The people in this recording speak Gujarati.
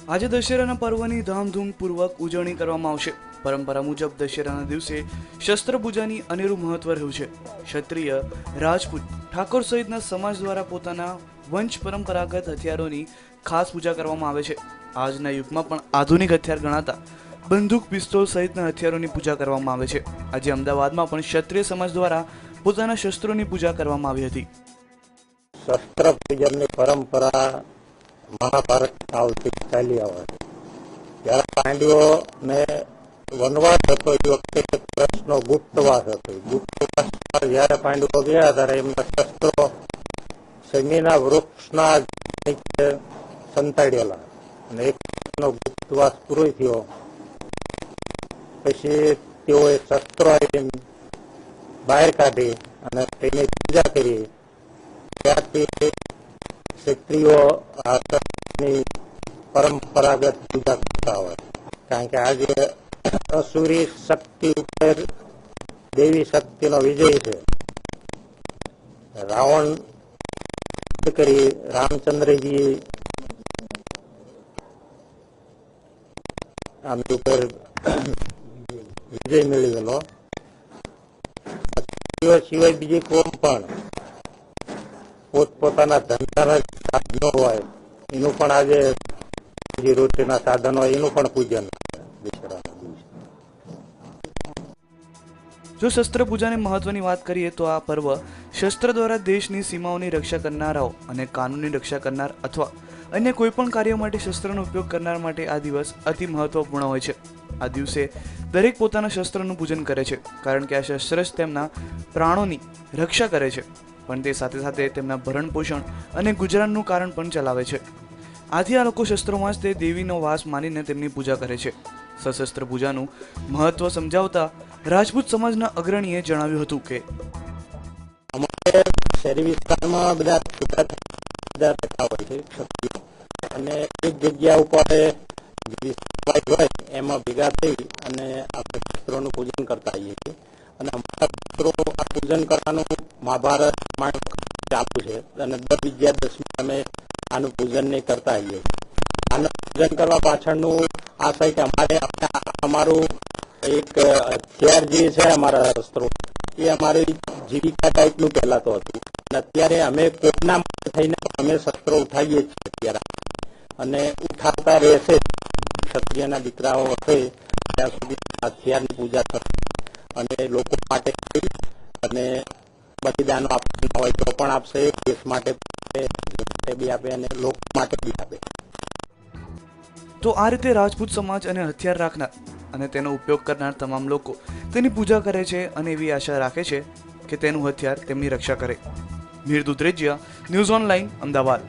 આજે દશેરાના પર્વની ધામધૂમપૂર્વક ઉજવણી કરવામાં આવશે। પરંપરા મુજબ દશેરાના દિવસે શસ્ત્ર પૂજાની અનેરું મહત્વ રહ્યું છે। ક્ષત્રિય, રાજપૂત, ઠાકોર સહિતના સમાજ દ્વારા પોતાના વંશ પરંપરાગત હથિયારોની ખાસ પૂજા કરવામાં આવે છે। આજના યુગમાં પણ આધુનિક હથિયાર ગણાતા બંદૂક, પિસ્તોલ સહિતના હથિયારોની પૂજા કરવામાં આવે છે। આજે અમદાવાદમાં પણ ક્ષત્રિય સમાજ દ્વારા પોતાના શસ્ત્રોની પૂજા કરવામાં આવી હતી। શસ્ત્ર પૂજનની પરંપરા મહાભારત કાળથી ચાલી આવે છે। જ્યારે પાંડવોને વનવાસ હતો એ વખતે કૃષ્ણનો ગુપ્તવાસ હતો। ગુપ્તવાસમાં જ્યારે પાંડવો ગયા ત્યારે એમના શસ્ત્રો શમીના વૃક્ષના નીચે સંતાડેલા અને એક વર્ષનો ગુપ્તવાસ પૂરો થયો પછી તેઓએ શસ્ત્રો બહાર કાઢી અને તેની પૂજા કરી। ત્યારથી ક્ષત્રિયો આ શસ્ત્રની પરંપરાગત પૂજા કરતા હોય, કારણ કે આજે અસુરી શક્તિ ઉપર દેવી શક્તિનો વિજય છે। રાવણ કરી રામચંદ્રજી આમની ઉપર વિજય મેળવેલો। સિવાય બીજી કોમ પણ પોતપોતાના ધંધાના સાધનો હોય એનું પણ આજે રોટીના સાધનો હોય એનું પણ પૂજન। જો શસ્ત્ર પૂજાની મહત્વની વાત કરીએ તો આ પર્વ શસ્ત્ર દ્વારા દેશની સીમાઓની રક્ષા કરનારાઓ અને કાનૂનની રક્ષા કરનાર અથવા અન્ય કોઈ પણ કાર્ય માટે શસ્ત્રનો ઉપયોગ કરનાર માટે આ દિવસ અતિ મહત્વપૂર્ણ હોય છે। આ દિવસે દરેક પોતાના શસ્ત્રનું પૂજન કરે છે, કારણ કે આ શસ્ત્ર જ તેમના પ્રાણોની રક્ષા કરે છે, પણ તે સાથે સાથે તેમના ભરણ પોષણ અને ગુજરાનનું કારણ પણ ચલાવે છે। આથી આ લોકો શસ્ત્રોમાં જ તે દેવીનો વાસ માનીને તેમની પૂજા કરે છે। સશસ્ત્ર પૂજાનું મહત્વ સમજાવતા રાજપૂત સમાજના અગ્રણીએ જણાવ્યું હતું કે અમારે શહેરી વિસ્તારમાં બધા રહેતા હોય છે અને એક જગ્યા ઉપર હોય એમાં ભેગા થઈ અને આપણે શસ્ત્રોનું પૂજન કરતા આવીએ છીએ અને અમારા શસ્ત્રો આ પૂજન કરવાનું મહાભારત ચાલુ છે અને દર વિજયાદશમી અમે આનું પૂજન નહીં કરતા આવીએ છીએ। આનું પૂજન કરવા પાછળનું આ છે કે અમારે અમારું એક હથિયાર જે છે અમારા શસ્ત્રો એ અમારી જીવિકા ટાઈપનું કહેલાતું હતું અને અત્યારે અમે કોકના થઈને અમે શસ્ત્રો ઉઠાવીએ છીએ અત્યારે અને ઉઠાવતા રહેશે। ક્ષત્રિયના દીકરાઓ હશે ત્યાં સુધી હથિયારની પૂજા કરશે અને લોકો માટે અને બલિદાનો આપવાના હોય તો પણ આપશે, દેશ માટે બી આપે અને લોકો માટે બી આપે। તો આ રીતે રાજપૂત સમાજ અને હથિયાર રાખનાર અને તેનો ઉપયોગ કરનાર તમામ લોકો તેની પૂજા કરે છે અને એવી આશા રાખે છે કે તેનું હથિયાર તેમની રક્ષા કરે। Mir Dudhrejiya, news online, Ahmedabad.